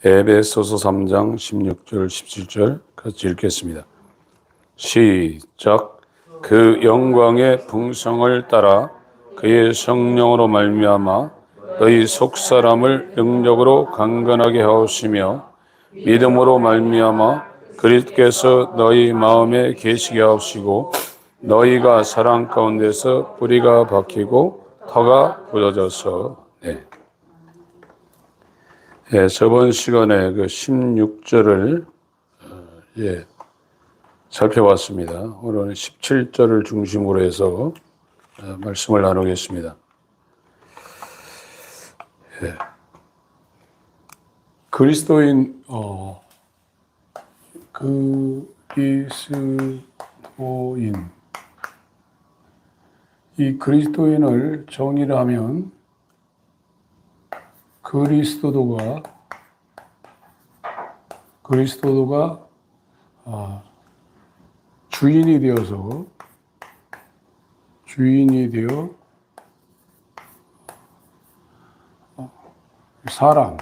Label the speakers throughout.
Speaker 1: 에베소서 3장 16절 17절 같이 읽겠습니다. 시작. 그 영광의 풍성을 따라 그의 성령으로 말미암아 너희 속사람을 능력으로 강건하게 하옵시며 믿음으로 말미암아 그리스도께서 너희 마음에 계시게 하옵시고 너희가 사랑 가운데서 뿌리가 박히고 터가 굳어져서 저번 시간에 그 16절을 살펴봤습니다. 오늘은 17절을 중심으로 해서 말씀을 나누겠습니다. 그리스도인 이 그리스도인을 정의를 하면 그리스도도가 주인이 되어 사람의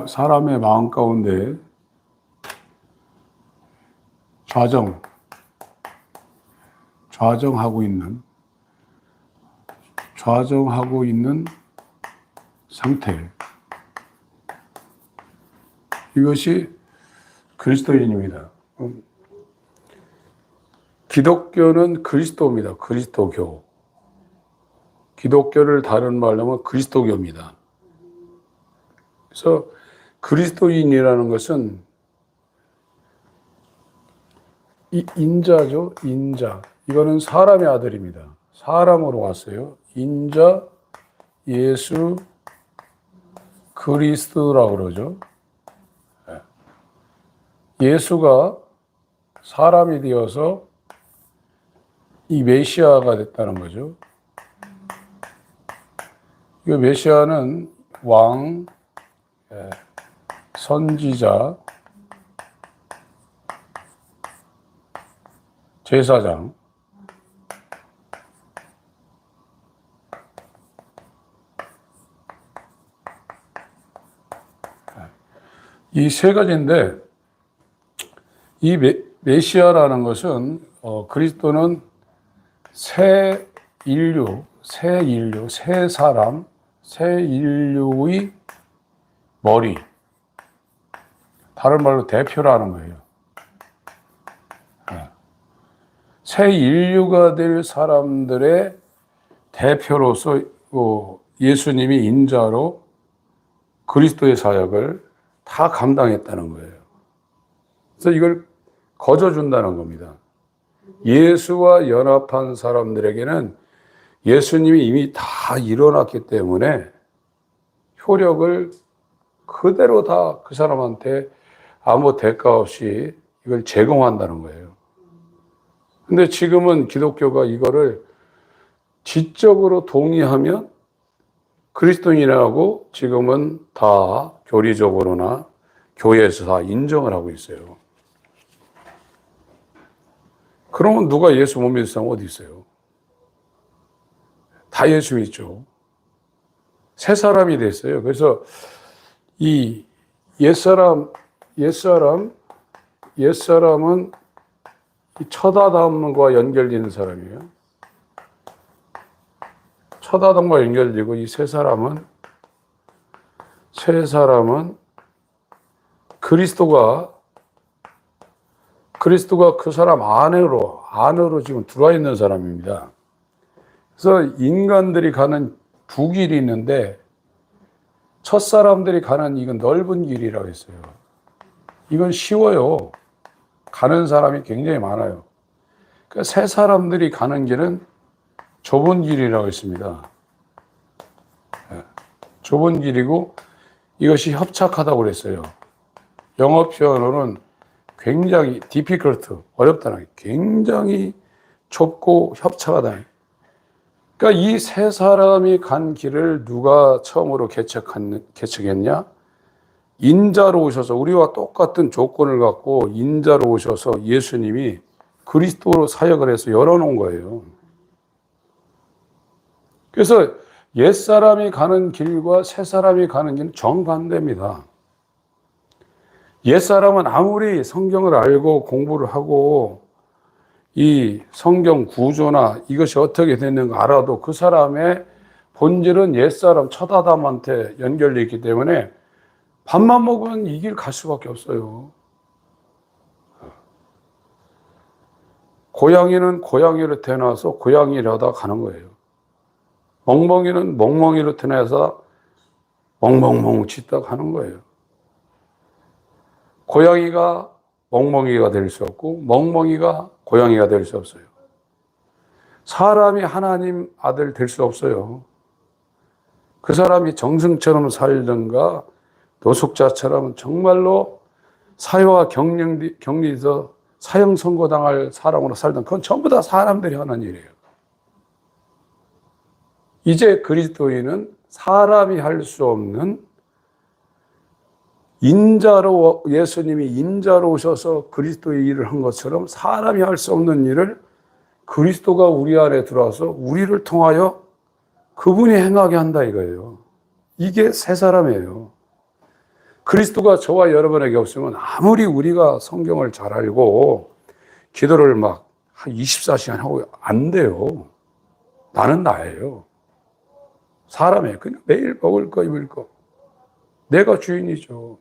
Speaker 1: 사람의 마음 가운데 좌정하고 있는 상태. 이것이 그리스도인입니다. 기독교는 그리스도입니다. 그리스도교. 기독교를 다른 말로 하면 그리스도교입니다. 그래서 그리스도인이라는 것은 인자죠. 인자. 이거는 사람의 아들입니다. 사람으로 왔어요. 인자 예수 그리스도라고 그러죠. 예수가 사람이 되어서 이 메시아가 됐다는 거죠. 이 메시아는 왕, 선지자, 제사장, 이 세 가지인데, 이 메시아라는 것은 그리스도는 새 사람, 새 인류의 머리, 다른 말로 대표라는 거예요. 새 인류가 될 사람들의 대표로서 예수님이 인자로 그리스도의 사역을 다 감당했다는 거예요. 그래서 이걸 거저준다는 겁니다. 예수와 연합한 사람들에게는 예수님이 이미 다 일어났기 때문에 효력을 그대로 다 그 사람한테 아무 대가 없이 이걸 제공한다는 거예요. 근데 지금은 기독교가 이거를 지적으로 동의하면 그리스도인이라고 지금은 다 교리적으로나 교회에서 다 인정을 하고 있어요. 그러면 누가 예수 못 믿는 사람 어디 있어요? 다 예수 믿죠. 새 사람이 됐어요. 그래서 이 옛사람은 첫 아담과 연결되는 사람이에요. 첫 아담과 연결되고 이 새 사람은 그리스도가 그 사람 안으로 지금 들어와 있는 사람입니다. 그래서 인간들이 가는 두 길이 있는데 첫 사람들이 가는 이건 넓은 길이라고 했어요. 이건 쉬워요. 가는 사람이 굉장히 많아요. 그러니까 새 사람들이 가는 길은 좁은 길이라고 했습니다. 좁은 길이고 이것이 협착하다고 그랬어요. 영어 표현으로는 굉장히 difficult, 어렵다는 게 굉장히 좁고 협착하다. 그러니까 이 세 사람이 간 길을 누가 처음으로 개척했냐? 인자로 오셔서 우리와 똑같은 조건을 갖고 인자로 오셔서 예수님이 그리스도로 사역을 해서 열어놓은 거예요. 그래서 옛사람이 가는 길과 새사람이 가는 길은 정반대입니다. 옛사람은 아무리 성경을 알고 공부를 하고 이 성경 구조나 이것이 어떻게 됐는가 알아도 그 사람의 본질은 옛사람 첫 아담한테 연결되어 있기 때문에 밥만 먹으면 이 길 갈 수밖에 없어요. 고양이는 고양이로 태어나서 고양이를 하다 가는 거예요. 멍멍이는 멍멍이로 태어나서 멍멍멍 짖다 가는 거예요. 고양이가 멍멍이가 될 수 없고 멍멍이가 고양이가 될 수 없어요. 사람이 하나님 아들 될 수 없어요. 그 사람이 정승처럼 살든가 노숙자처럼 정말로 사회와 격리에서 사형 선고당할 사람으로 살든 그건 전부 다 사람들이 하는 일이에요. 이제 그리스도인은 사람이 할 수 없는 인자로, 예수님이 인자로 오셔서 그리스도의 일을 한 것처럼 사람이 할 수 없는 일을 그리스도가 우리 안에 들어와서 우리를 통하여 그분이 행하게 한다 이거예요. 이게 새 사람이에요. 그리스도가 저와 여러분에게 없으면 아무리 우리가 성경을 잘 알고 기도를 막 한 24시간 하고 안 돼요. 나는 나예요. 사람이에요. 그냥 매일 먹을 거 입을 거. 내가 주인이죠.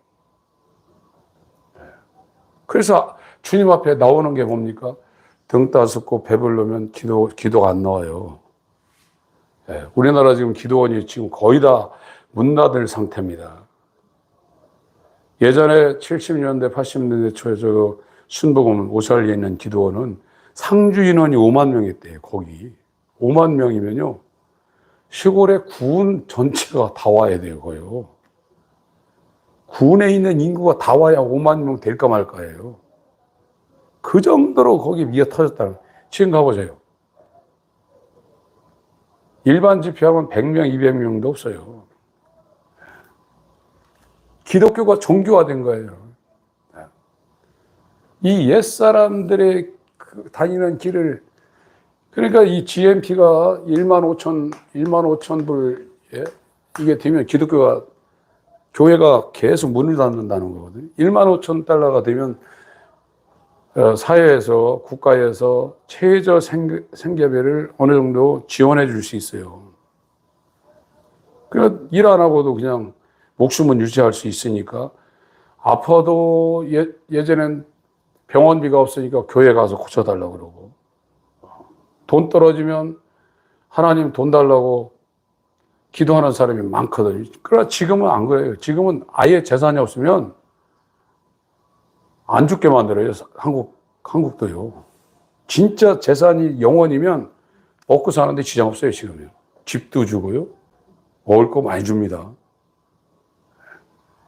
Speaker 1: 그래서 주님 앞에 나오는 게 뭡니까? 등 따숩고 배부르면 기도가 안 나와요. 우리나라 지금 기도원이 지금 거의 다 문 닫을 상태입니다. 예전에 70년대, 80년대 초에 저 순복음 오살리에 있는 기도원은 상주 인원이 5만 명이었대요, 거기. 5만 명이면요. 시골의 군 전체가 다 와야 돼요, 거요. 군에 있는 인구가 다 와야 5만 명 될까 말까예요. 그 정도로 거기 미어 터졌다는 거예요. 지금 가보세요. 일반 집회하면 100명, 200명도 없어요. 기독교가 종교화된 거예요. 이 옛사람들의 다니는 길을, 그러니까 이 GMP가 1만 5천 불, 이게 되면 기독교가, 교회가 계속 문을 닫는다는 거거든요. 1만 5천 달러가 되면 사회에서, 국가에서 최저 생계비를 어느 정도 지원해 줄 수 있어요. 그러니까 일 안 하고도 그냥 목숨은 유지할 수 있으니까, 아파도 예전엔 병원비가 없으니까 교회 가서 고쳐달라고 그러고, 돈 떨어지면 하나님 돈 달라고 기도하는 사람이 많거든요. 그러나 지금은 안 그래요. 지금은 아예 재산이 없으면 안 죽게 만들어요. 한국도요. 진짜 재산이 영원이면 먹고 사는데 지장 없어요, 지금요. 집도 주고요. 먹을 거 많이 줍니다.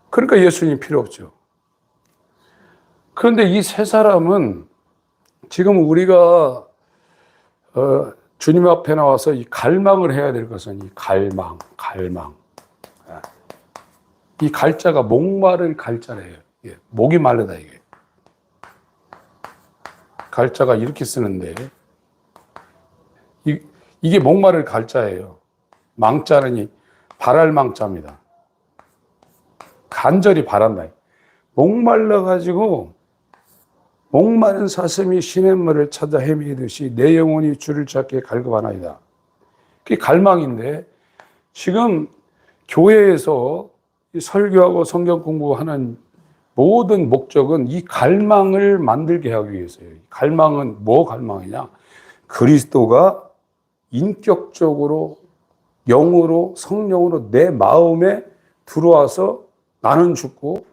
Speaker 1: 그러니까 예수님 필요 없죠. 그런데 이 세 사람은 지금 우리가 주님 앞에 나와서 이 갈망을 해야 될 것은 이 갈망. 이 갈자가 목마를 갈자래요. 목이 마르다 이게. 갈자가 이렇게 쓰는데 이게 목마를 갈자예요. 망자는 바랄 망자입니다. 간절히 바란다. 목말라가지고 목마른 사슴이 시냇물을 찾아 헤매듯이 내 영혼이 주를 찾게 갈급하나이다. 그게 갈망인데 지금 교회에서 설교하고 성경 공부하는 모든 목적은 이 갈망을 만들게 하기 위해서예요. 갈망은 뭐 갈망이냐? 그리스도가 인격적으로 영으로 성령으로 내 마음에 들어와서 나는 죽고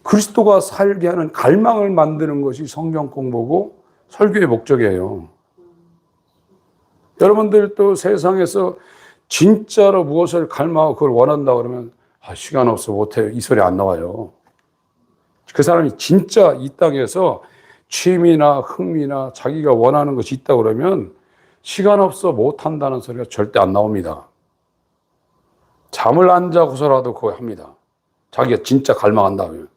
Speaker 1: 그리스도가 살게 하는 갈망을 만드는 것이 성경 공부고 설교의 목적이에요. 여러분들도 세상에서 진짜로 무엇을 갈망하고 그걸 원한다 그러면 시간 없어 못해요. 이 소리 안 나와요. 그 사람이 진짜 이 땅에서 취미나 흥미나 자기가 원하는 것이 있다 그러면 시간 없어 못한다는 소리가 절대 안 나옵니다. 잠을 안 자고서라도 그거 합니다. 자기가 진짜 갈망한다면.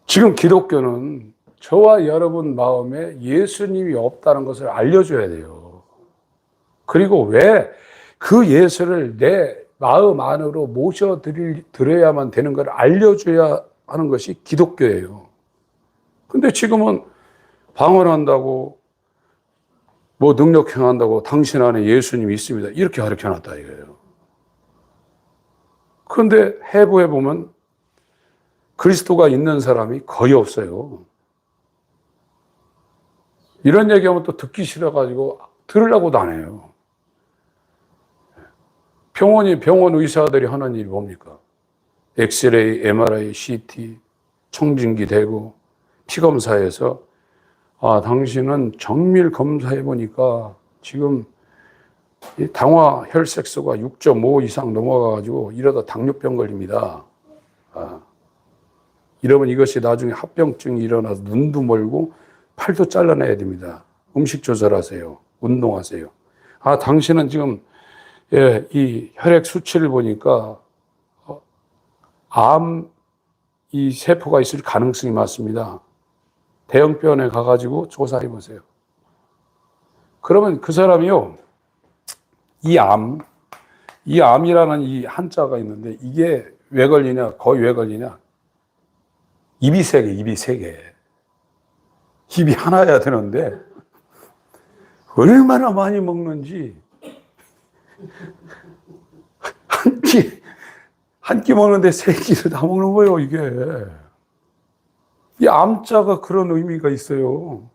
Speaker 1: 지금 기독교는 저와 여러분 마음에 예수님이 없다는 것을 알려줘야 돼요. 그리고 왜 그 예수를 내 마음 안으로 모셔드려야만 되는 걸 알려줘야 하는 것이 기독교예요. 근데 지금은 방언한다고 뭐 능력 행한다고 당신 안에 예수님이 있습니다. 이렇게 가르쳐놨다 이거예요. 그런데 해부해 보면 그리스도가 있는 사람이 거의 없어요. 이런 얘기하면 또 듣기 싫어가지고 들으려고도 안 해요. 병원 의사들이 하는 일이 뭡니까? 엑스레이, MRI, CT, 청진기 대고 피검사에서 당신은 정밀 검사해 보니까 지금 당화 혈색소가 6.5 이상 넘어가가지고 이러다 당뇨병 걸립니다. 이러면 이것이 나중에 합병증이 일어나서 눈도 멀고 팔도 잘라내야 됩니다. 음식 조절하세요. 운동하세요. 당신은 지금 이 혈액 수치를 보니까 이 세포가 있을 가능성이 많습니다. 대형병원에 가가지고 조사해 보세요. 그러면 그 사람이요, 이 암이라는 이 한자가 있는데 이게 왜 걸리냐, 거의 왜 걸리냐? 입이 세 개. 입이 하나야 되는데 얼마나 많이 먹는지 한 끼 먹는데 세 끼를 다 먹는 거예요, 이게. 이 암자가 그런 의미가 있어요.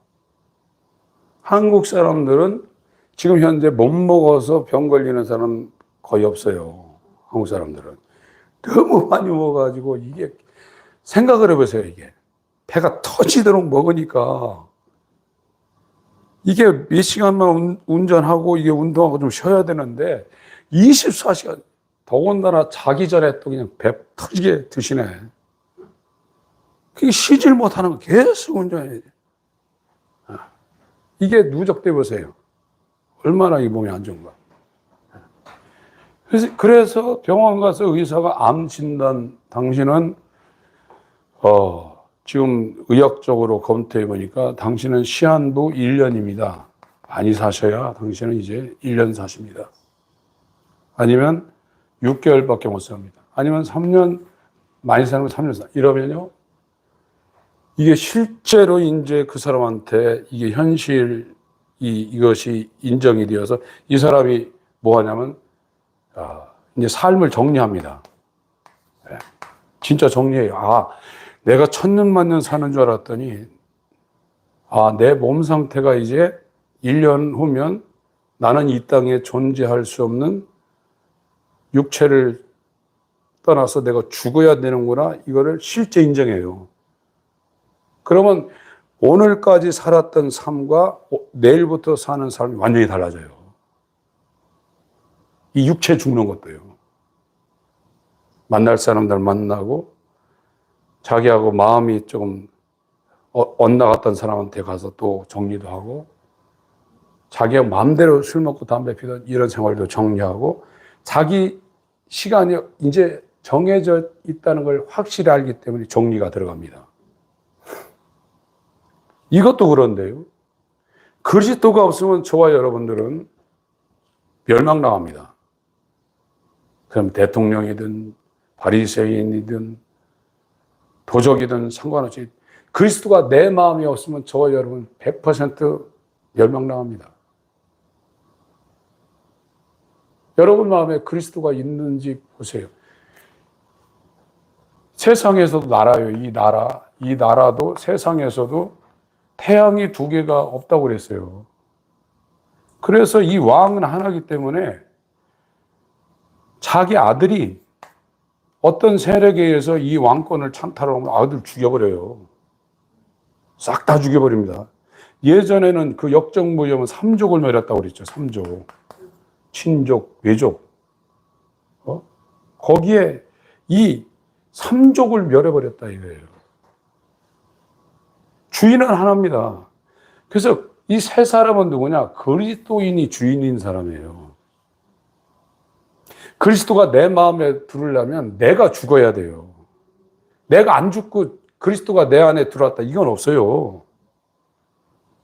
Speaker 1: 한국 사람들은 지금 현재 못 먹어서 병 걸리는 사람 거의 없어요. 한국 사람들은. 너무 많이 먹어가지고 이게 생각을 해보세요, 이게. 배가 터지도록 먹으니까 이게 몇 시간만 운전하고 이게 운동하고 좀 쉬어야 되는데 24시간 더군다나 자기 전에 또 그냥 배 터지게 드시네. 그게 쉬질 못하는 거 계속 운전해야 돼. 이게 누적돼 보세요. 얼마나 이 몸이 안 좋은가. 그래서 병원 가서 의사가 암 진단, 당신은 지금 의학적으로 검토해 보니까 당신은 시한부 1년입니다. 많이 사셔야 당신은 이제 1년 사십니다. 아니면 6개월밖에 못 삽니다. 아니면 3년, 많이 사는 건 3년 사. 이러면요, 이게 실제로 이제 그 사람한테 이게 이것이 인정이 되어서 이 사람이 뭐 하냐면, 이제 삶을 정리합니다. 네. 진짜 정리해요. 내가 천년만년 사는 줄 알았더니, 내 몸 상태가 이제 1년 후면 나는 이 땅에 존재할 수 없는 육체를 떠나서 내가 죽어야 되는구나. 이거를 실제 인정해요. 그러면 오늘까지 살았던 삶과 내일부터 사는 삶이 완전히 달라져요. 이 육체 죽는 것도요. 만날 사람들 만나고 자기하고 마음이 조금 엇나갔던 사람한테 가서 또 정리도 하고 자기가 마음대로 술 먹고 담배 피던 이런 생활도 정리하고 자기 시간이 이제 정해져 있다는 걸 확실히 알기 때문에 정리가 들어갑니다. 이것도 그런데요. 그리스도가 없으면 저와 여러분들은 멸망당합니다. 그럼 대통령이든 바리새인이든 도적이든 상관없이 그리스도가 내 마음이 없으면 저와 여러분 100% 멸망당합니다. 여러분 마음에 그리스도가 있는지 보세요. 세상에서도 나라요. 이 나라도 세상에서도 태양이 두 개가 없다고 그랬어요. 그래서 이 왕은 하나이기 때문에 자기 아들이 어떤 세력에 의해서 이 왕권을 찬탈하면 아들 죽여버려요. 싹 다 죽여버립니다. 예전에는 그 역정부여면 3족을 멸했다고 그랬죠. 3족. 친족, 외족. 거기에 이 3족을 멸해버렸다 이거예요. 주인은 하나입니다. 그래서 이 세 사람은 누구냐? 그리스도인이 주인인 사람이에요. 그리스도가 내 마음에 들으려면 내가 죽어야 돼요. 내가 안 죽고 그리스도가 내 안에 들어왔다. 이건 없어요.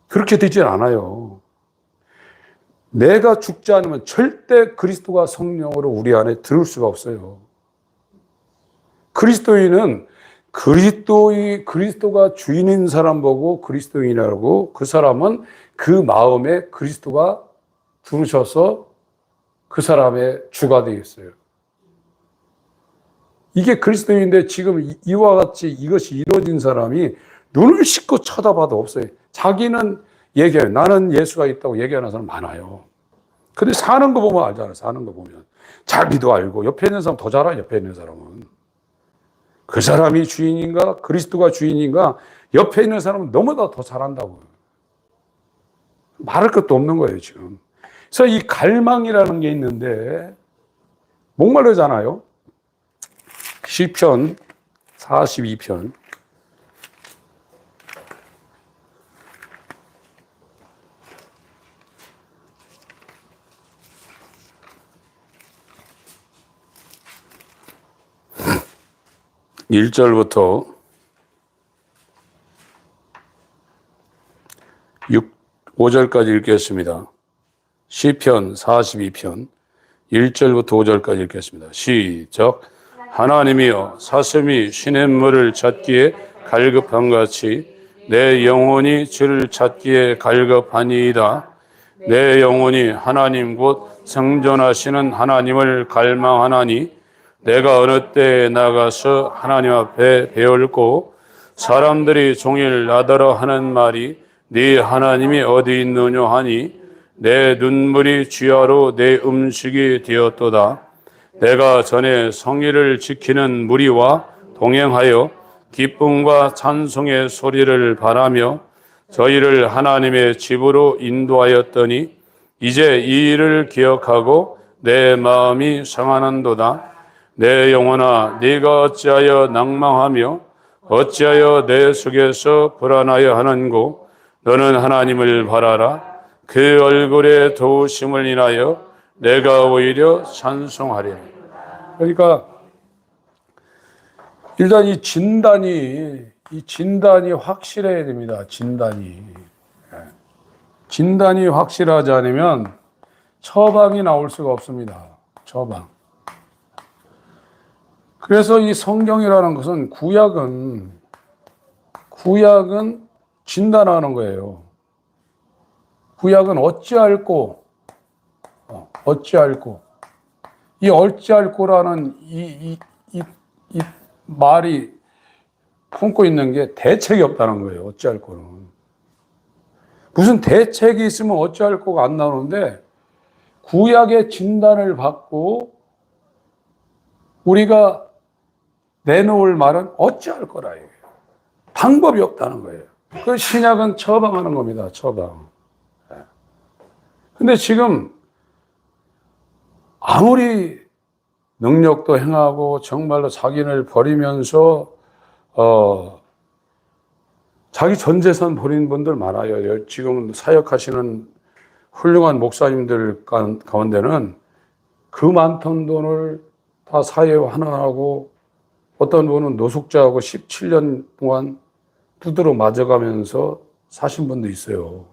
Speaker 1: 그렇게 되질 않아요. 내가 죽지 않으면 절대 그리스도가 성령으로 우리 안에 들을 수가 없어요. 그리스도인은 그리스도가 주인인 사람 보고 그리스도인이라고, 그 사람은 그 마음에 그리스도가 들으셔서 그 사람의 주가 되겠어요. 이게 그리스도인인데 지금 이와 같이 이것이 이루어진 사람이 눈을 씻고 쳐다봐도 없어요. 자기는 얘기해요. 나는 예수가 있다고 얘기하는 사람 많아요. 근데 사는 거 보면 알잖아요. 사는 거 보면. 자기도 알고 옆에 있는 사람 더 잘 알아요. 옆에 있는 사람은. 그 사람이 주인인가 그리스도가 주인인가 옆에 있는 사람은 너무나 더 잘한다고요. 말할 것도 없는 거예요 지금. 그래서 이 갈망이라는 게 있는데 목마르잖아요. 시편 42편 1절부터 5절까지 읽겠습니다. 시편 42편 1절부터 5절까지 읽겠습니다. 시작. 하나님이여 사슴이 시냇물을 찾기에 갈급한 같이 내 영혼이 주를 찾기에 갈급하니이다. 내 영혼이 하나님 곧 생존하시는 하나님을 갈망하나니 내가 어느 때에 나가서 하나님 앞에 배울고 사람들이 종일 나더러 하는 말이 네 하나님이 어디 있느냐 하니 내 눈물이 쥐하로 내 음식이 되었도다. 내가 전에 성의를 지키는 무리와 동행하여 기쁨과 찬송의 소리를 바라며 저희를 하나님의 집으로 인도하였더니 이제 이 일을 기억하고 내 마음이 상하는도다. 내 영혼아 네가 어찌하여 낭망하며 어찌하여 내 속에서 불안하여 하는고 너는 하나님을 바라라. 그 얼굴의 도우심을 인하여 내가 오히려 찬송하리라. 그러니까 일단 이 진단이 확실해야 됩니다. 진단이 확실하지 않으면 처방이 나올 수가 없습니다. 처방. 그래서 이 성경이라는 것은 구약은 진단하는 거예요. 구약은 어찌할꼬. 이 어찌할꼬라는 이 말이 품고 있는 게 대책이 없다는 거예요. 어찌할꼬는. 무슨 대책이 있으면 어찌할꼬가 안 나오는데 구약의 진단을 받고 우리가 내놓을 말은 어찌할 거라 이거예요. 방법이 없다는 거예요. 그 신약은 처방하는 겁니다. 처방. 근데 지금 아무리 능력도 행하고 정말로 자기를 버리면서 자기 전 재산 버린 분들 많아요. 지금 사역하시는 훌륭한 목사님들 가운데는 그 많던 돈을 다 사회화하고 어떤 분은 노숙자하고 17년 동안 두드러 맞아가면서 사신 분도 있어요.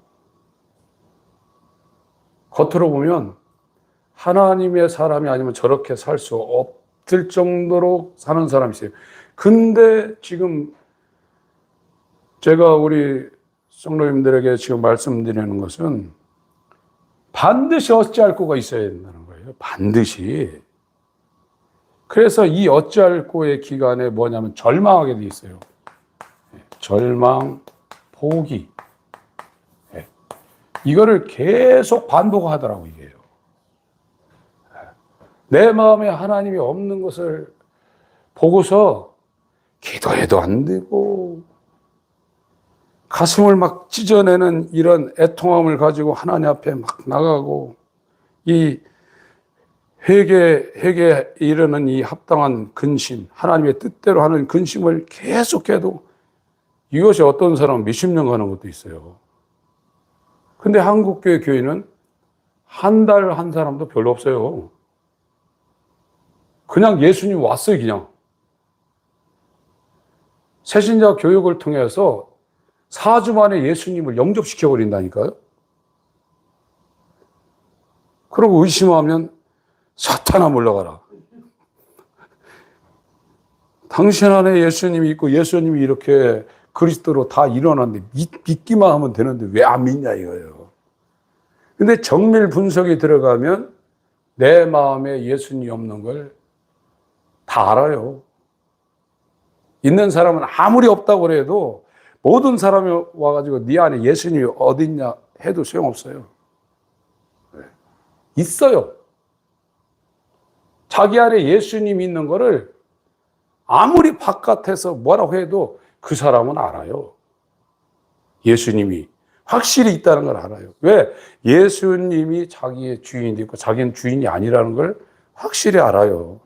Speaker 1: 겉으로 보면 하나님의 사람이 아니면 저렇게 살 수 없을 정도로 사는 사람이 있어요. 근데 지금 제가 우리 성도님들에게 지금 말씀드리는 것은 반드시 어찌할 거가 있어야 된다는 거예요. 반드시. 그래서 이 어찌할 거의 기간에 뭐냐면 절망하게 돼 있어요. 절망, 포기. 이거를 계속 반복하더라고 이게요. 내 마음에 하나님이 없는 것을 보고서 기도해도 안 되고 가슴을 막 찢어내는 이런 애통함을 가지고 하나님 앞에 막 나가고 이 회개에 이르는 이 합당한 근심, 하나님의 뜻대로 하는 근심을 계속해도 이것이 어떤 사람은 몇십 년 가는 것도 있어요. 근데 한국교회 교인은 한 달 한 사람도 별로 없어요. 그냥 예수님 왔어요, 그냥. 새신자 교육을 통해서 4주 만에 예수님을 영접시켜버린다니까요. 그리고 의심하면 사탄아 물러가라. 당신 안에 예수님이 있고 예수님이 이렇게 그리스도로 다 일어났는데 믿기만 하면 되는데 왜 안 믿냐 이거예요. 근데 정밀 분석이 들어가면 내 마음에 예수님이 없는 걸 다 알아요. 있는 사람은 아무리 없다고 그래도 모든 사람이 와가지고 네 안에 예수님이 어딨냐 해도 소용없어요. 있어요. 자기 안에 예수님이 있는 거를 아무리 바깥에서 뭐라고 해도 그 사람은 알아요. 예수님이 확실히 있다는 걸 알아요. 왜? 예수님이 자기의 주인이 있고 자기는 주인이 아니라는 걸 확실히 알아요.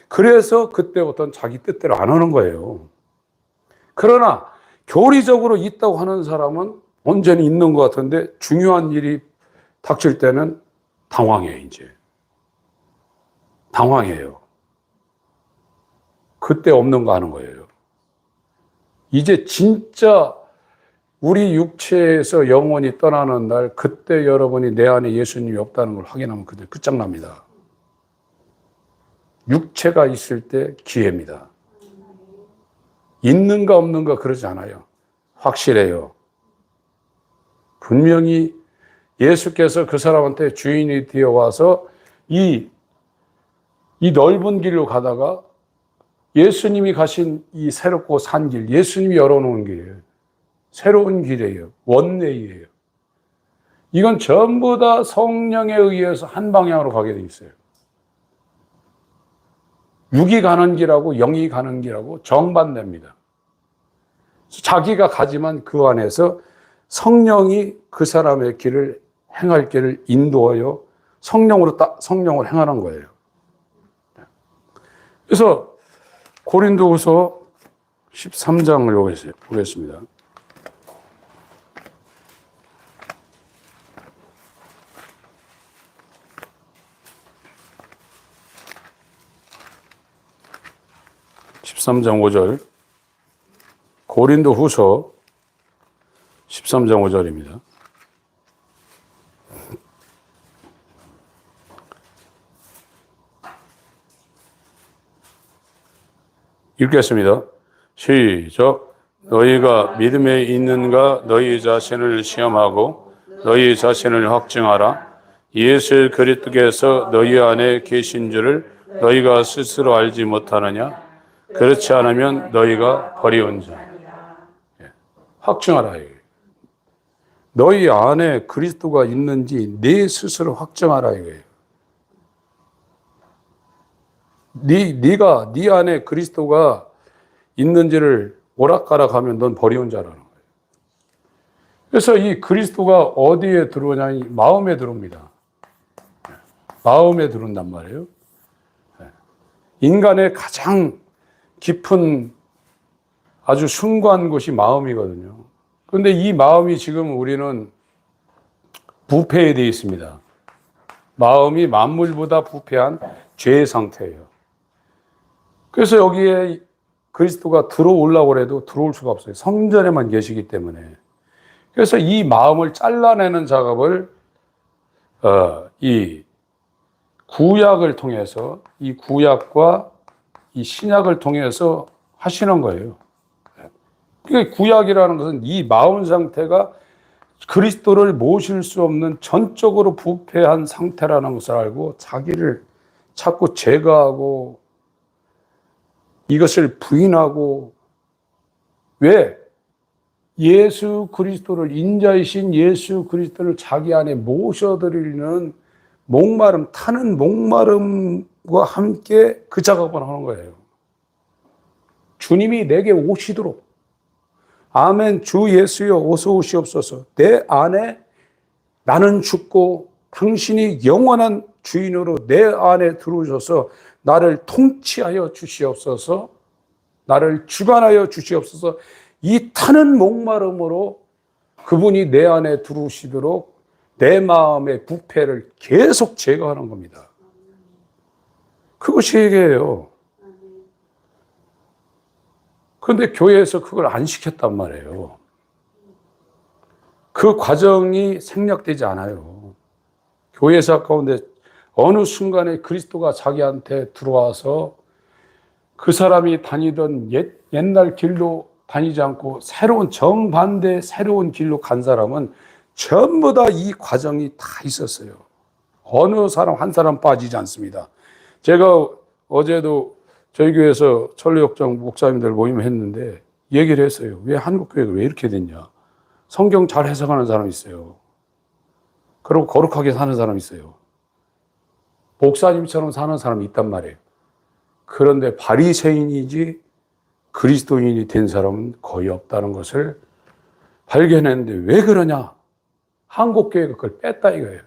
Speaker 1: 그래서 그때부터는 자기 뜻대로 안 하는 거예요. 그러나 교리적으로 있다고 하는 사람은 온전히 있는 것 같은데 중요한 일이 닥칠 때는 당황해요, 이제. 당황해요. 그때 없는 거 하는 거예요. 이제 진짜 우리 육체에서 영혼이 떠나는 날, 그때 여러분이 내 안에 예수님이 없다는 걸 확인하면 그때 끝장납니다. 육체가 있을 때 기회입니다. 있는가 없는가 그러지 않아요. 확실해요. 분명히 예수께서 그 사람한테 주인이 되어 와서 이 넓은 길로 가다가 예수님이 가신 이 새롭고 산 길, 예수님이 열어놓은 길이에요. 새로운 길이에요. 원웨이예요. 이건 전부 다 성령에 의해서 한 방향으로 가게 돼 있어요. 육이 가는 길하고 영이 가는 길하고 정반대입니다. 자기가 가지만 그 안에서 성령이 그 사람의 길을 행할 길을 인도하여 성령을 행하는 거예요. 그래서 고린도후서 13장을 보겠습니다. (13장 5절) 고린도후서 13장 5절입니다. 읽겠습니다. 시작. 너희가 믿음에 있는가 너희 자신을 시험하고 너희 자신을 확증하라. 예수 그리스도께서 너희 안에 계신 줄을 너희가 스스로 알지 못하느냐? 그렇지 않으면 너희가 버리운 자. 확증하라. 너희 안에 그리스도가 있는지 네 스스로 확증하라 이거예요. 네가 네 안에 그리스도가 있는지를 오락가락하면 넌 버리운 자라는 거예요. 그래서 이 그리스도가 어디에 들어오냐? 마음에 들어옵니다. 마음에 들어온단 말이에요. 인간의 가장 깊은 아주 숭고한 곳이 마음이거든요. 그런데 이 마음이 지금 우리는 부패에 되어 있습니다. 마음이 만물보다 부패한 죄의 상태예요. 그래서 여기에 그리스도가 들어오려고 해도 들어올 수가 없어요. 성전에만 계시기 때문에. 그래서 이 마음을 잘라내는 작업을 이 구약을 통해서, 이 구약과 이 신약을 통해서 하시는 거예요. 그러니까 구약이라는 것은 이 마음 상태가 그리스도를 모실 수 없는 전적으로 부패한 상태라는 것을 알고 자기를 자꾸 제거하고 이것을 부인하고, 왜? 예수 그리스도를, 인자이신 예수 그리스도를 자기 안에 모셔드리는 목마름, 타는 목마름과 함께 그 작업을 하는 거예요. 주님이 내게 오시도록, 아멘, 주 예수여 어서 오시옵소서. 내 안에 나는 죽고 당신이 영원한 주인으로 내 안에 들어오셔서 나를 통치하여 주시옵소서, 나를 주관하여 주시옵소서. 이 타는 목마름으로 그분이 내 안에 들어오시도록 내 마음의 부패를 계속 제거하는 겁니다. 그것이 회개예요. 그런데 교회에서 그걸 안 시켰단 말이에요. 그 과정이 생략되지 않아요. 교회사 가운데 어느 순간에 그리스도가 자기한테 들어와서 그 사람이 다니던 옛날 길로 다니지 않고 새로운 정반대 새로운 길로 간 사람은 전부 다 이 과정이 다 있었어요. 어느 사람 한 사람 빠지지 않습니다. 제가 어제도 저희 교회에서 천로역정 목사님들 모임을 했는데 얘기를 했어요. 왜 한국 교회가 왜 이렇게 됐냐? 성경 잘 해석하는 사람이 있어요. 그리고 거룩하게 사는 사람이 있어요. 목사님처럼 사는 사람이 있단 말이에요. 그런데 바리새인이지 그리스도인이 된 사람은 거의 없다는 것을 발견했는데 왜 그러냐? 한국 교회가 그걸 뺐다 이거예요.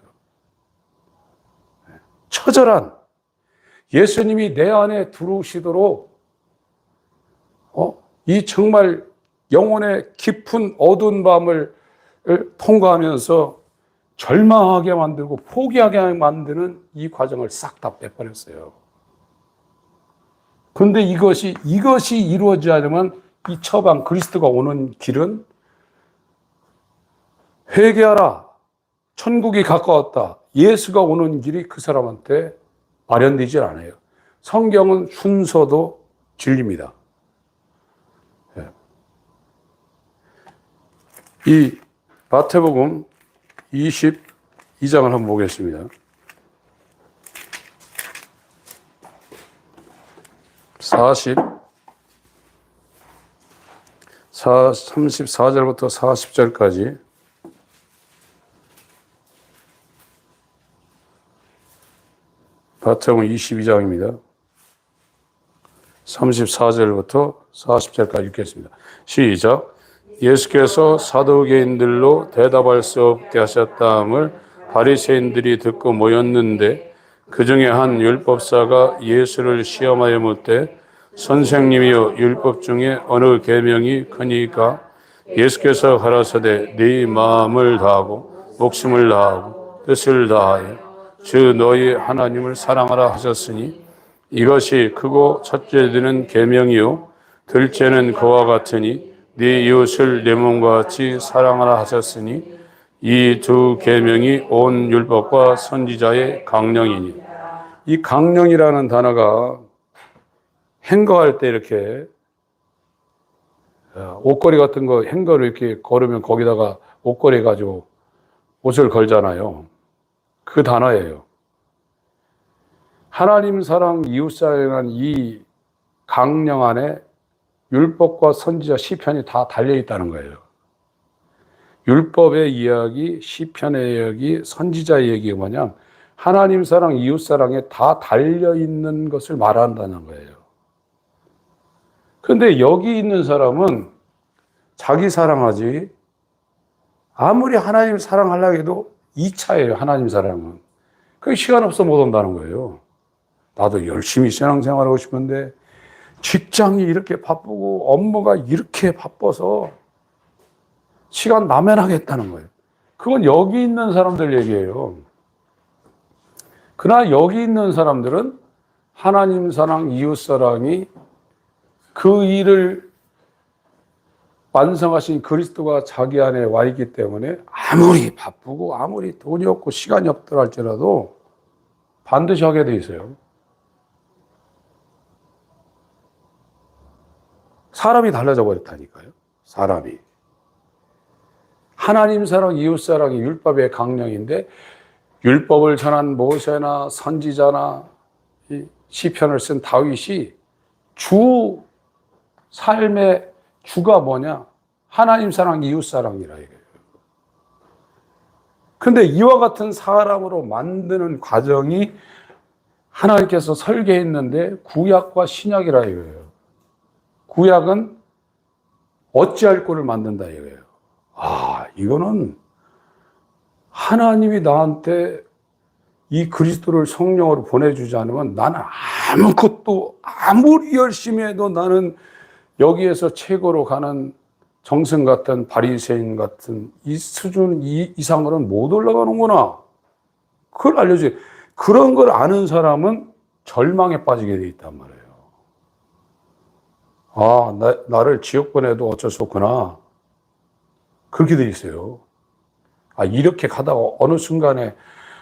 Speaker 1: 처절한 예수님이 내 안에 들어오시도록 이 정말 영혼의 깊은 어두운 밤을 통과하면서 절망하게 만들고 포기하게 만드는 이 과정을 싹 다 빼버렸어요. 그런데 이것이 이루어지려면 이 처방 그리스도가 오는 길은 회개하라. 천국이 가까웠다. 예수가 오는 길이 그 사람한테 마련되질 않아요. 성경은 순서도 진리입니다. 이 마태복음 22장을 한번 보겠습니다. 34절부터 40절까지 마태복음 22장입니다. 34절부터 40절까지 읽겠습니다. 시작. 예수께서 사두개인들로 대답할 수 없게 하셨다함을 바리새인들이 듣고 모였는데 그 중에 한 율법사가 예수를 시험하여 묻되 선생님이여 율법 중에 어느 계명이 크니까? 예수께서 가라사대 네 마음을 다하고 목숨을 다하고 뜻을 다하여 주 너희 하나님을 사랑하라 하셨으니 이것이 크고 첫째 되는 계명이요 둘째는 그와 같으니 네 이웃을 내 몸과 같이 사랑하라 하셨으니 이 두 계명이 온 율법과 선지자의 강령이니. 이 강령이라는 단어가 행거할 때 이렇게 옷걸이 같은 거 행거를 이렇게 걸으면 거기다가 옷걸이 가지고 옷을 걸잖아요. 그 단어예요. 하나님 사랑, 이웃 사랑이라는 이 강령 안에 율법과 선지자 시편이 다 달려 있다는 거예요. 율법의 이야기, 시편의 이야기, 선지자의 얘기가 뭐냐? 하나님 사랑, 이웃 사랑에 다 달려 있는 것을 말한다는 거예요. 그런데 여기 있는 사람은 자기 사랑하지 아무리 하나님 사랑하려고 해도 2차예요. 하나님 사랑은. 그게 시간 없어 못 온다는 거예요. 나도 열심히 신앙생활하고 싶은데 직장이 이렇게 바쁘고 업무가 이렇게 바빠서 시간 남연하겠다는 거예요. 그건 여기 있는 사람들 얘기예요. 그러나 여기 있는 사람들은 하나님 사랑, 이웃 사랑이 그 일을 완성하신 그리스도가 자기 안에 와 있기 때문에 아무리 바쁘고 아무리 돈이 없고 시간이 없더라 할지라도 반드시 하게 돼 있어요. 사람이 달라져 버렸다니까요. 사람이. 하나님 사랑, 이웃 사랑이 율법의 강령인데 율법을 전한 모세나 선지자나 시편을 쓴 다윗이 주 삶의 주가 뭐냐? 하나님 사랑, 이웃 사랑이라 이거예요. 근데 이와 같은 사람으로 만드는 과정이 하나님께서 설계했는데 구약과 신약이라 이거예요. 구약은 어찌할 꼴을 만든다 이거예요. 이거는 하나님이 나한테 이 그리스도를 성령으로 보내주지 않으면 나는 아무것도 아무리 열심히 해도 나는 여기에서 최고로 가는 정승 같은 바리새인 같은 이 수준 이상으로는 못 올라가는구나. 그걸 알려줘요. 그런 걸 아는 사람은 절망에 빠지게 돼 있단 말이에요. 나를 지옥 보내도 어쩔 수 없구나. 그렇게 돼 있어요. 이렇게 가다가 어느 순간에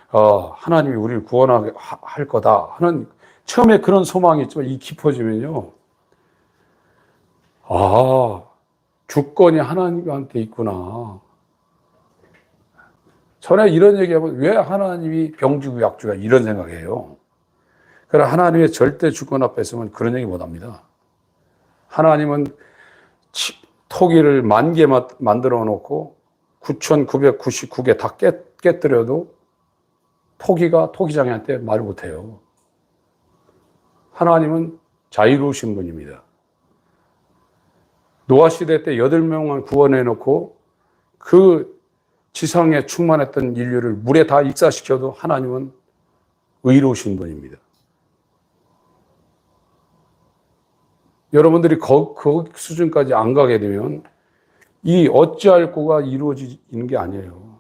Speaker 1: 하나님이 우리를 구원하게 할 거다 하는 처음에 그런 소망이 있지만 이 깊어지면요. 주권이 하나님한테 있구나. 전에 이런 얘기하면 왜 하나님이 병주고 약주가 이런 생각이에요. 그러나 하나님의 절대 주권 앞에 서면 그런 얘기 못 합니다. 하나님은 토기를 10,000개 만들어 놓고 9,999개 다 깨뜨려도 토기장이한테 말 못해요. 하나님은 자유로우신 분입니다. 노아 시대 때 8명만 구원해 놓고 그 지상에 충만했던 인류를 물에 다 익사시켜도 하나님은 의로우신 분입니다. 여러분들이 그 수준까지 안 가게 되면 이 어찌할 거가 이루어지는 게 아니에요.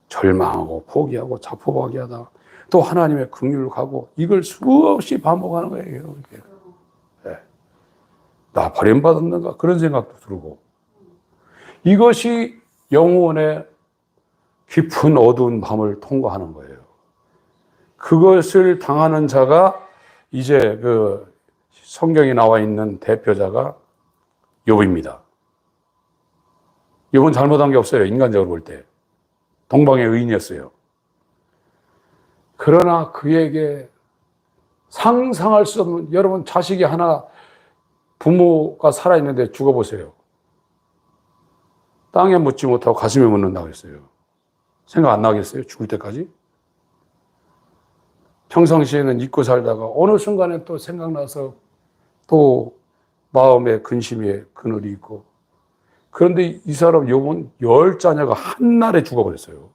Speaker 1: 절망하고 포기하고 자포자기하다 또 하나님의 긍휼을 가고 이걸 수없이 반복하는 거예요. 네. 나 버림받았는가 그런 생각도 들고 이것이 영혼의 깊은 어두운 밤을 통과하는 거예요. 그것을 당하는 자가 이제 그 성경에 나와 있는 대표자가 욥입니다. 욥은 잘못한 게 없어요. 인간적으로 볼 때. 동방의 의인이었어요. 그러나 그에게 상상할 수 없는, 여러분 자식이 하나 부모가 살아있는데 죽어보세요. 땅에 묻지 못하고 가슴에 묻는다고 했어요. 생각 안 나겠어요? 죽을 때까지? 평상시에는 잊고 살다가 어느 순간에 또 생각나서 또 마음에 근심에 그늘이 있고 그런데 이 사람 욥은 10자녀가 한날에 죽어버렸어요.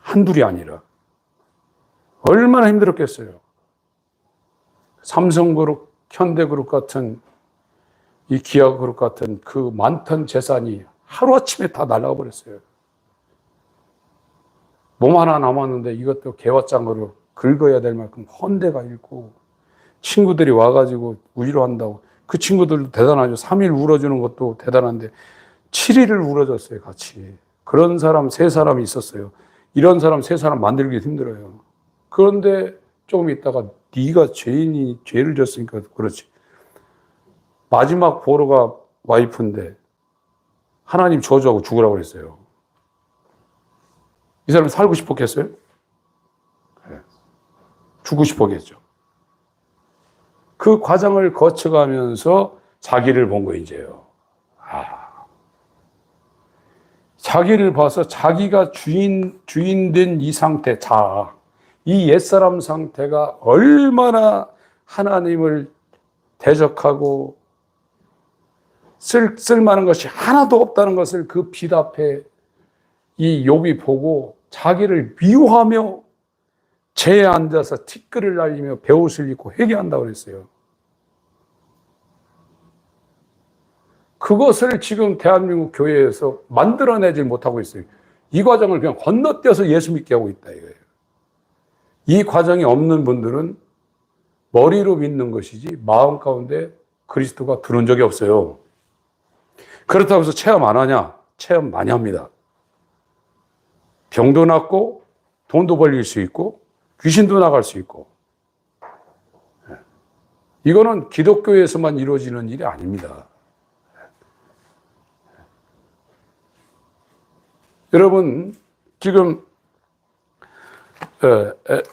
Speaker 1: 한둘이 아니라. 얼마나 힘들었겠어요. 삼성그룹, 현대그룹 같은 이 기아그룹 같은 그 많던 재산이 하루아침에 다 날아가 버렸어요. 몸 하나 남았는데 이것도 개화장으로 긁어야 될 만큼 헌데가 있고 친구들이 와가지고 위로한다고 그 친구들도 대단하죠. 3일 울어주는 것도 대단한데 7일을 울어줬어요. 같이. 그런 사람 3사람이 있었어요. 이런 사람 3사람 만들기 힘들어요. 그런데 조금 있다가 네가 죄를 졌으니까 그렇지. 마지막 보루가 와이프인데 하나님 저주하고 죽으라고 그랬어요. 이 사람이 살고 싶었겠어요? 네. 죽고 싶었겠죠. 그 과정을 거쳐가면서 자기를 본 거예요, 이제요. 자기를 봐서 자기가 주인된 이 상태, 이 옛사람 상태가 얼마나 하나님을 대적하고 쓸만한 것이 하나도 없다는 것을 그 빛 앞에 이 욥이 보고 자기를 미워하며 재에 앉아서 티끌을 날리며 베옷을 입고 회개한다고 그랬어요. 그것을 지금 대한민국 교회에서 만들어내질 못하고 있어요. 이 과정을 그냥 건너뛰어서 예수 믿게 하고 있다 이거예요. 이 과정이 없는 분들은 머리로 믿는 것이지 마음 가운데 그리스도가 들어온 적이 없어요. 그렇다고 해서 체험 안 하냐? 체험 많이 합니다. 병도 낫고 돈도 벌릴 수 있고 귀신도 나갈 수 있고 이거는 기독교에서만 이루어지는 일이 아닙니다. 여러분 지금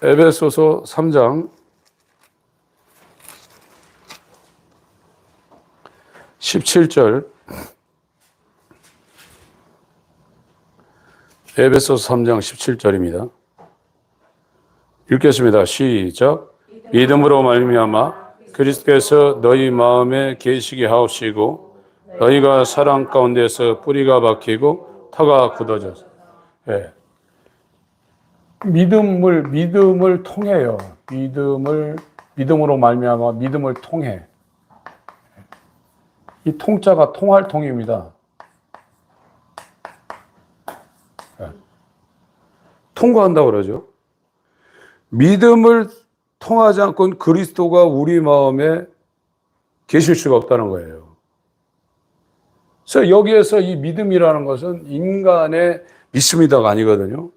Speaker 1: 에베소서 3장 17절 에베소서 3장 17절입니다. 읽겠습니다. 시작. 믿음으로 말미암아 그리스도께서 너희 마음에 계시게 하옵시고 너희가 사랑 가운데서 뿌리가 박히고 터가 굳어져서 네. 믿음을 통해요. 믿음으로 말미암아 믿음을 통해. 이 통자가 통할 통입니다. 네. 통과한다고 그러죠. 믿음을 통하지 않고는 그리스도가 우리 마음에 계실 수가 없다는 거예요. 그래서 여기에서 이 믿음이라는 것은 인간의 믿습니다가 아니거든요.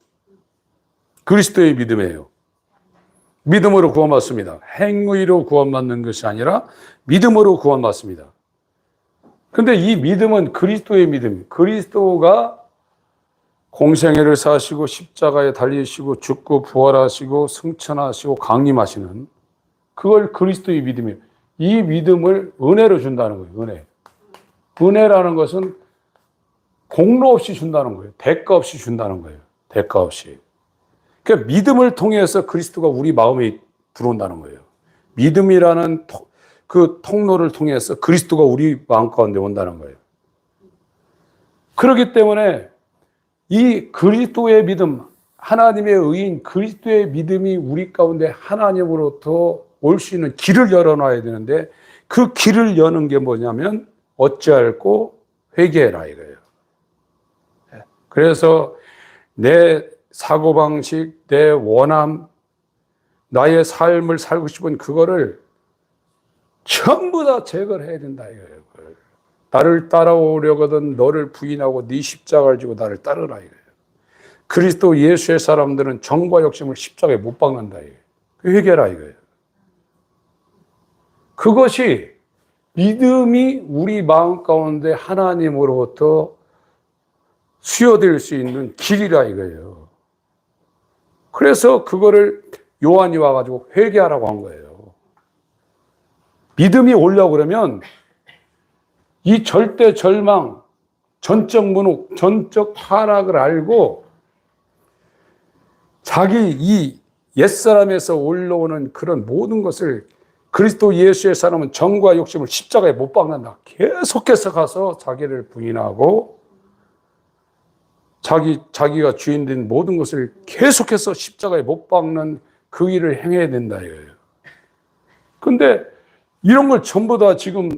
Speaker 1: 그리스도의 믿음이에요. 믿음으로 구원받습니다. 행위로 구원받는 것이 아니라 믿음으로 구원받습니다. 근데 이 믿음은 그리스도의 믿음, 그리스도가 공생애를 사시고 십자가에 달리시고 죽고 부활하시고 승천하시고 강림하시는 그걸 그리스도의 믿음이에요. 이 믿음을 은혜로 준다는 거예요. 은혜. 은혜라는 것은 공로 없이 준다는 거예요. 대가 없이 준다는 거예요. 대가 없이. 그러니까 믿음을 통해서 그리스도가 우리 마음에 들어온다는 거예요. 믿음이라는 그 통로를 통해서 그리스도가 우리 마음 가운데 온다는 거예요. 그렇기 때문에 이 그리스도의 믿음, 하나님의 의인 그리스도의 믿음이 우리 가운데 하나님으로부터 올 수 있는 길을 열어놔야 되는데 그 길을 여는 게 뭐냐면 어찌할꼬 회개해라 이거예요. 그래서 내 사고방식, 내 원함, 나의 삶을 살고 싶은 그거를 전부 다 제거를 해야 된다 이거예요. 나를 따라오려거든 너를 부인하고 네 십자가를 지고 나를 따르라 이거예요. 그리스도 예수의 사람들은 정과 욕심을 십자가에 못 박는다 이거예요. 회개라 이거예요. 그것이 믿음이 우리 마음 가운데 하나님으로부터 수여될 수 있는 길이라 이거예요. 그래서 그거를 요한이 와가지고 회개하라고 한 거예요. 믿음이 오려고 그러면 이 절대 절망, 전적 무능, 전적 타락을 알고 자기 이 옛사람에서 올라오는 그런 모든 것을 그리스도 예수의 사람은 정과 욕심을 십자가에 못 박는다. 계속해서 가서 자기를 부인하고 자기가 주인된 모든 것을 계속해서 십자가에 못 박는 그 일을 행해야 된다 이거예요. 근데 이런 걸 전부 다 지금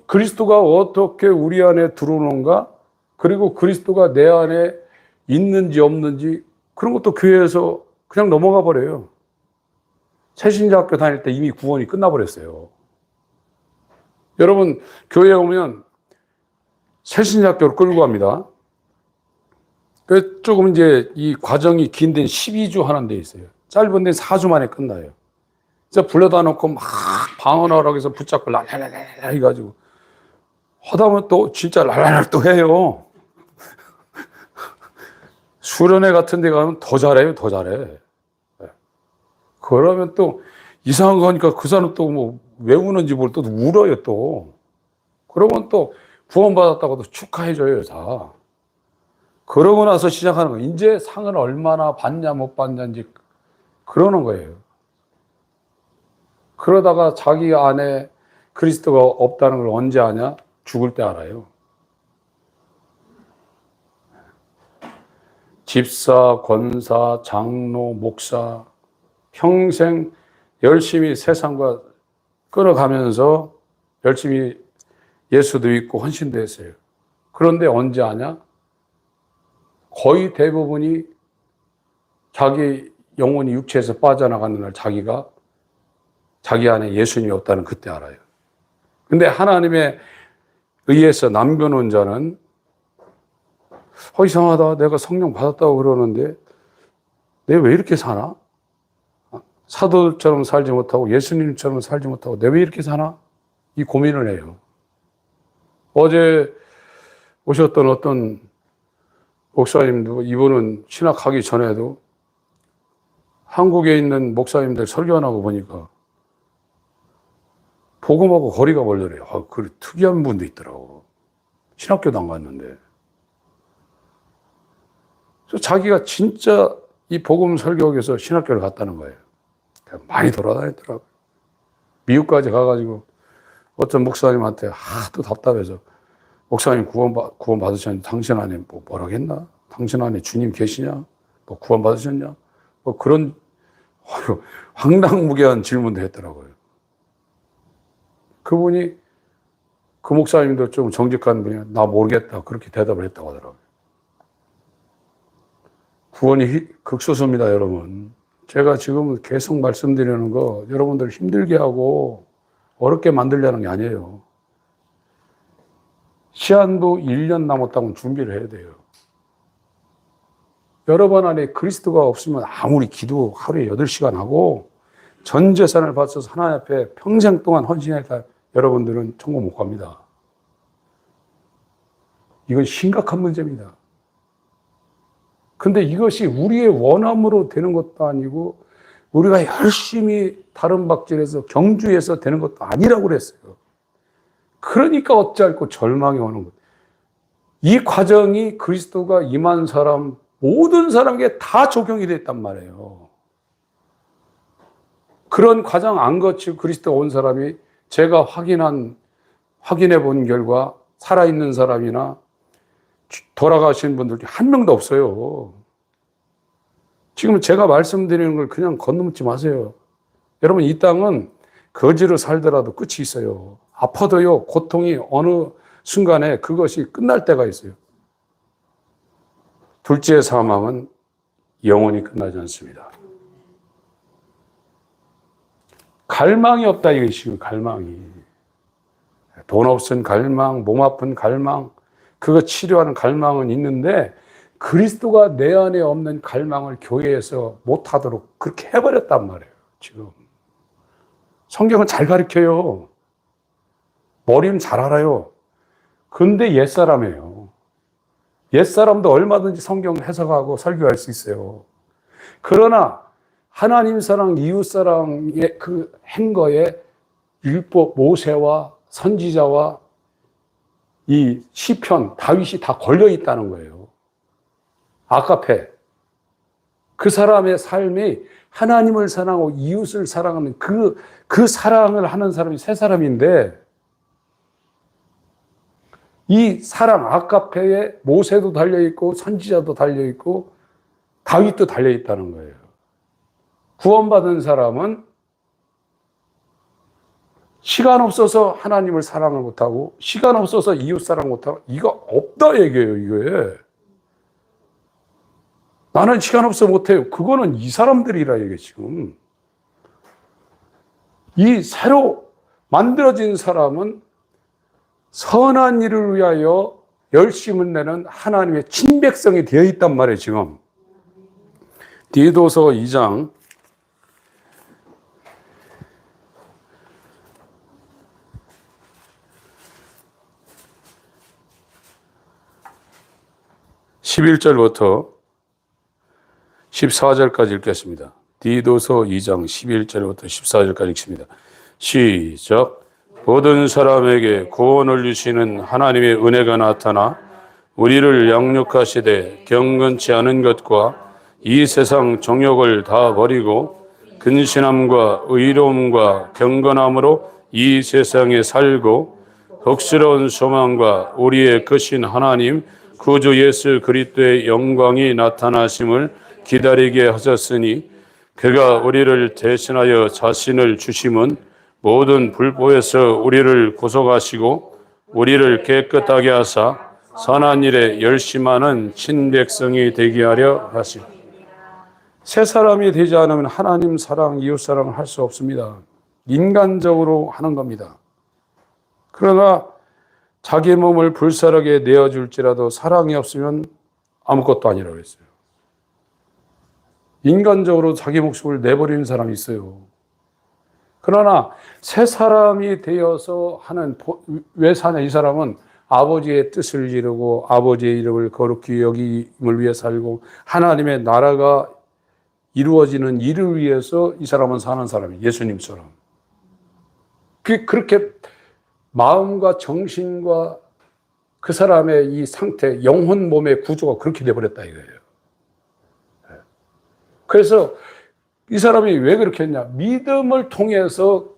Speaker 1: 그리스도가 어떻게 우리 안에 들어오는가? 그리고 그리스도가 내 안에 있는지 없는지 그런 것도 교회에서 그냥 넘어가 버려요. 새신자학교 다닐 때 이미 구원이 끝나버렸어요. 여러분 교회에 오면 새신자학교로 끌고 갑니다. 조금 이제 이 과정이 긴 데는 12주 하는 데 있어요. 짧은 데는 4주 만에 끝나요. 그래서 불러다 놓고 막 방언하라고 해서 붙잡고 랄랄랄라 해가지고 하다 보면 또 진짜 랄랄랄 또 해요. 수련회 같은 데 가면 더 잘해요, 더 잘해. 그러면 또 이상한 거 하니까 그 사람 또 뭐 왜 우는지 모르고 또 울어요 또. 그러면 또 구원받았다고도 축하해줘요 다. 그러고 나서 시작하는 거예요. 이제 상을 얼마나 받냐 못 받냐인지 그러는 거예요. 그러다가 자기 안에 그리스도가 없다는 걸 언제 아냐? 죽을 때 알아요. 집사, 권사, 장로, 목사 평생 열심히 세상과 끌어가면서 열심히 예수도 믿고 헌신도 했어요. 그런데 언제 아냐? 거의 대부분이 자기 영혼이 육체에서 빠져나가는 날 자기가 자기 안에 예수님이 없다는 그때 알아요. 근데 하나님의 의해서 남겨놓은 자는 이상하다. 내가 성령 받았다고 그러는데 내가 왜 이렇게 사나? 사도처럼 살지 못하고 예수님처럼 살지 못하고 내가 왜 이렇게 사나? 이 고민을 해요. 어제 오셨던 어떤 목사님도 이분은 신학하기 전에도 한국에 있는 목사님들 설교하고 보니까 복음하고 거리가 멀더래요. 그 특이한 분도 있더라고. 신학교도 안 갔는데. 그래서 자기가 진짜 이 복음 설교하기 위해서 신학교를 갔다는 거예요. 많이 돌아다녔더라고요. 미국까지 가가지고 어떤 목사님한테 하도 답답해서 목사님 구원 받으셨는데 당신 안에 뭐라고 했나? 당신 안에 주님 계시냐? 뭐 구원 받으셨냐? 뭐 그런 황당무계한 질문도 했더라고요. 그분이 그 목사님도 좀 정직한 분이야. 나 모르겠다. 그렇게 대답을 했다고 하더라고요. 구원이 극소수입니다, 여러분. 제가 지금 계속 말씀드리는 거 여러분들 힘들게 하고 어렵게 만들려는 게 아니에요. 시한도 1년 남았다고 준비를 해야 돼요. 여러분 안에 그리스도가 없으면 아무리 기도 하루에 8시간 하고 전 재산을 바쳐서 하나님 앞에 평생 동안 헌신했다 여러분들은 천국 못 갑니다. 이건 심각한 문제입니다. 근데 이것이 우리의 원함으로 되는 것도 아니고 우리가 열심히 다른 박질해서 경주해서 되는 것도 아니라고 그랬어요. 그러니까 어찌할꼬 절망이 오는 것. 이 과정이 그리스도가 임한 사람 모든 사람에게 다 적용이 됐단 말이에요. 그런 과정 안 거치고 그리스도가 온 사람이 제가 확인해 본 결과 살아있는 사람이나 돌아가신 분들이 한 명도 없어요. 지금 제가 말씀드리는 걸 그냥 건너뛰지 마세요. 여러분, 이 땅은 거지로 살더라도 끝이 있어요. 아파도요, 고통이 어느 순간에 그것이 끝날 때가 있어요. 둘째 사망은 영원히 끝나지 않습니다. 갈망이 없다 이것이 갈망이. 돈 없은 갈망, 몸 아픈 갈망, 그거 치료하는 갈망은 있는데 그리스도가 내 안에 없는 갈망을 교회에서 못하도록 그렇게 해버렸단 말이에요. 지금 성경은 잘 가르쳐요. 머리는 잘 알아요. 근데 옛사람이에요. 옛사람도 얼마든지 성경 해석하고 설교할 수 있어요. 그러나 하나님 사랑, 이웃 사랑의 그 행거에 율법, 모세와 선지자와 이 시편, 다윗이 다 걸려 있다는 거예요. 아카페. 그 사람의 삶이 하나님을 사랑하고 이웃을 사랑하는 그 사랑을 하는 사람이 세 사람인데 이 사랑, 아카페에 모세도 달려있고 선지자도 달려있고 다윗도 달려있다는 거예요. 구원받은 사람은 시간 없어서 하나님을 사랑을 못하고 시간 없어서 이웃 사랑 못하고 이거 없다 얘기예요. 이거에 나는 시간 없어 못해요. 그거는 이 사람들이라 이게 지금 이 새로 만들어진 사람은 선한 일을 위하여 열심을 내는 하나님의 친백성이 되어 있단 말이에요. 지금 디도서 2장 11절부터 14절까지 읽겠습니다. 디도서 2장 11절부터 14절까지 읽습니다. 시작. 모든 사람에게 구원을 주시는 하나님의 은혜가 나타나 우리를 양육하시되 경건치 않은 것과 이 세상 정욕을 다 버리고 근신함과 의로움과 경건함으로 이 세상에 살고 덕스러운 소망과 우리의 크신 하나님 구주 예수 그리스도의 영광이 나타나심을 기다리게 하셨으니 그가 우리를 대신하여 자신을 주심은 모든 불법에서 우리를 구속하시고 우리를 깨끗하게 하사 선한 일에 열심하는 친백성이 되게 하려 하시오. 새 사람이 되지 않으면 하나님 사랑, 이웃 사랑을 할 수 없습니다. 인간적으로 하는 겁니다. 그러나 자기 몸을 불살하게 내어줄지라도 사랑이 없으면 아무것도 아니라고 했어요. 인간적으로 자기 목숨을 내버리는 사람이 있어요. 그러나 새 사람이 되어서 하는, 왜 사냐, 이 사람은 아버지의 뜻을 이루고 아버지의 이름을 거룩히 여김을 위해 살고 하나님의 나라가 이루어지는 일을 위해서 이 사람은 사는 사람이에요. 예수님처럼. 그렇게 마음과 정신과 그 사람의 이 상태, 영혼 몸의 구조가 그렇게 돼버렸다 이거예요. 그래서 이 사람이 왜 그렇게 했냐? 믿음을 통해서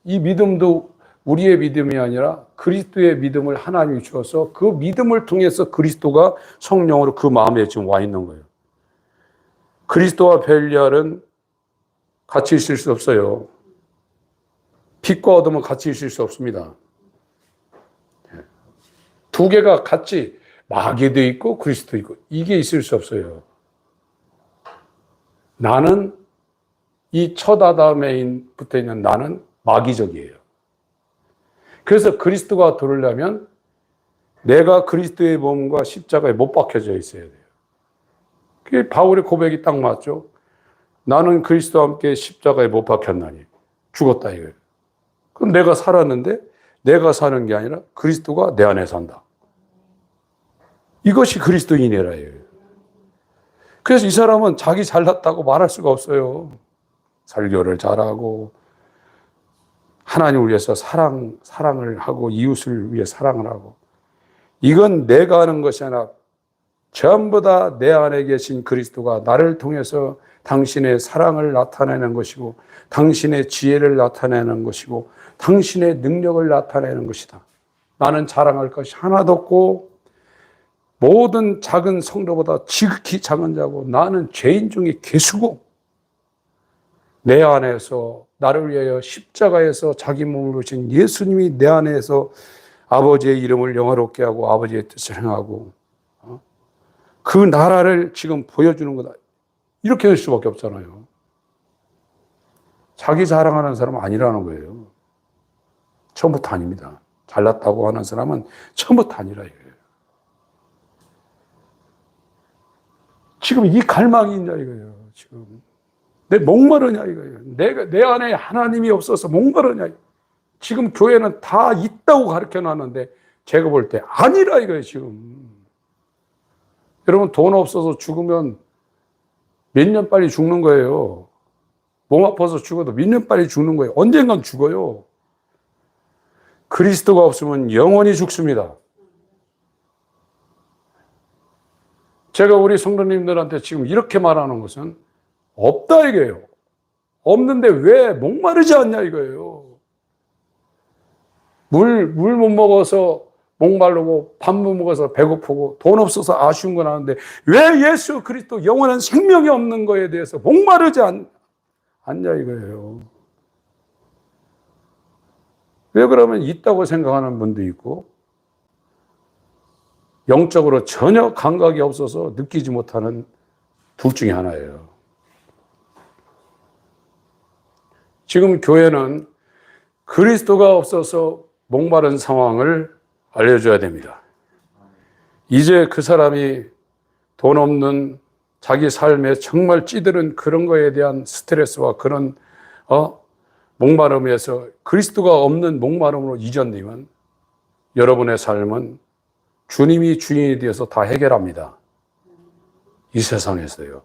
Speaker 1: 이 믿음도 우리의 믿음이 아니라 그리스도의 믿음을 하나님이 주어서 그 믿음을 통해서 그리스도가 성령으로 그 마음에 지금 와 있는 거예요. 그리스도와 벨리알은 같이 있을 수 없어요. 빛과 어둠은 같이 있을 수 없습니다. 두 개가 같이 마귀도 있고 그리스도 있고 이게 있을 수 없어요. 나는 이 첫 아담에 붙어 있는 나는 마귀적이에요. 그래서 그리스도가 들어오려면 내가 그리스도의 몸과 십자가에 못 박혀져 있어야 돼요. 그게 바울의 고백이 딱 맞죠. 나는 그리스도와 함께 십자가에 못 박혔나니 죽었다 이거예요. 그럼 내가 살았는데 내가 사는 게 아니라 그리스도가 내 안에 산다. 이것이 그리스도인이라 이거예요. 그래서 이 사람은 자기 잘났다고 말할 수가 없어요. 설교를 잘하고 하나님을 위해서 사랑을 하고 이웃을 위해 사랑을 하고, 이건 내가 하는 것이 아니라 전부 다 내 안에 계신 그리스도가 나를 통해서 당신의 사랑을 나타내는 것이고, 당신의 지혜를 나타내는 것이고, 당신의 능력을 나타내는 것이다. 나는 자랑할 것이 하나도 없고 모든 작은 성도보다 지극히 작은 자고 나는 죄인 중에 괴수고, 내 안에서 나를 위하여 십자가에서 자기 몸을 주신 예수님이 내 안에서 아버지의 이름을 영화롭게 하고 아버지의 뜻을 행하고 그 나라를 지금 보여주는 거다. 이렇게 될 수밖에 없잖아요. 자기 자랑하는 사람은 아니라는 거예요. 처음부터 아닙니다. 잘났다고 하는 사람은 처음부터 아니라 이거예요. 지금 이 갈망이 있냐 이거예요. 지금 내 목마르냐 이거예요. 내 안에 하나님이 없어서 목마르냐. 지금 교회는 다 있다고 가르쳐 놨는데 제가 볼 때 아니라 이거예요. 지금 여러분, 돈 없어서 죽으면 몇 년 빨리 죽는 거예요. 몸 아파서 죽어도 몇 년 빨리 죽는 거예요. 언젠간 죽어요. 그리스도가 없으면 영원히 죽습니다. 제가 우리 성도님들한테 지금 이렇게 말하는 것은 없다 이거예요. 없는데 왜 목마르지 않냐 이거예요. 물 못 먹어서 목마르고 밥 못 먹어서 배고프고 돈 없어서 아쉬운 건 아는데 왜 예수 그리스도 영원한 생명이 없는 거에 대해서 목마르지 않냐 이거예요. 왜 그러면 있다고 생각하는 분도 있고 영적으로 전혀 감각이 없어서 느끼지 못하는 둘 중에 하나예요. 지금 교회는 그리스도가 없어서 목마른 상황을 알려줘야 됩니다. 이제 그 사람이 돈 없는 자기 삶에 정말 찌드는 그런 거에 대한 스트레스와 그런 목마름에서 그리스도가 없는 목마름으로 이전되면 여러분의 삶은 주님이 주인이 되어서 다 해결합니다. 이 세상에서요.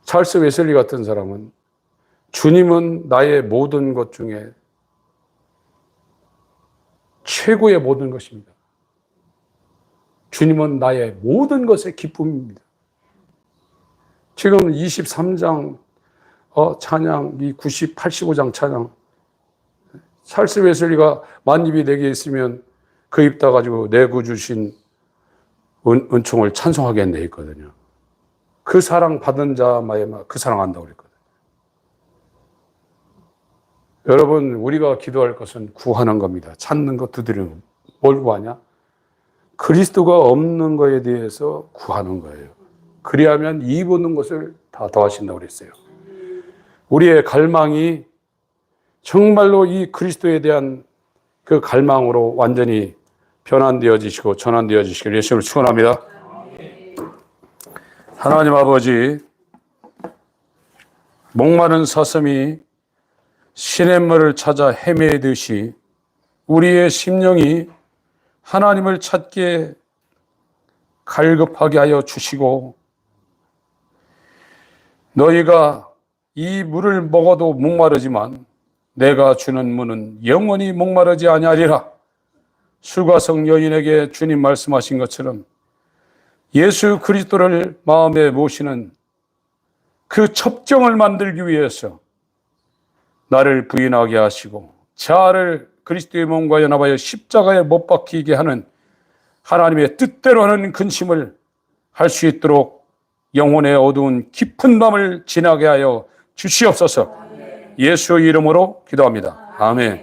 Speaker 1: 찰스 웨슬리 같은 사람은 주님은 나의 모든 것 중에 최고의 모든 것입니다. 주님은 나의 모든 것의 기쁨입니다. 지금 23장 찬양, 이 85장 찬양, 찰스 웨슬리가 만입이 내게 있으면 그 입 다 가지고 내 구주신 은총을 찬송하게 돼 있거든요. 그 사랑 받은 자마에만 그 사랑 한다고 그랬거든요. 여러분, 우리가 기도할 것은 구하는 겁니다. 찾는 것, 두드리는 것. 뭘 구하냐? 그리스도가 없는 거에 대해서 구하는 거예요. 그리하면 입는 것을 다 더하신다고 그랬어요. 우리의 갈망이 정말로 이 그리스도에 대한 그 갈망으로 완전히 변환되어지시고 전환되어지시기를 예수님을 축원합니다. 하나님 아버지, 목마른 사슴이 시냇물을 찾아 헤매듯이 우리의 심령이 하나님을 찾게 갈급하게 하여 주시고, 너희가 이 물을 먹어도 목마르지만 내가 주는 물은 영원히 목마르지 아니하리라. 수가성 여인에게 주님 말씀하신 것처럼 예수 그리스도를 마음에 모시는 그 첩정을 만들기 위해서 나를 부인하게 하시고 자아를 그리스도의 몸과 연합하여 십자가에 못 박히게 하는 하나님의 뜻대로 하는 근심을 할 수 있도록 영혼의 어두운 깊은 밤을 지나게 하여 주시옵소서. 예수의 이름으로 기도합니다. 아멘.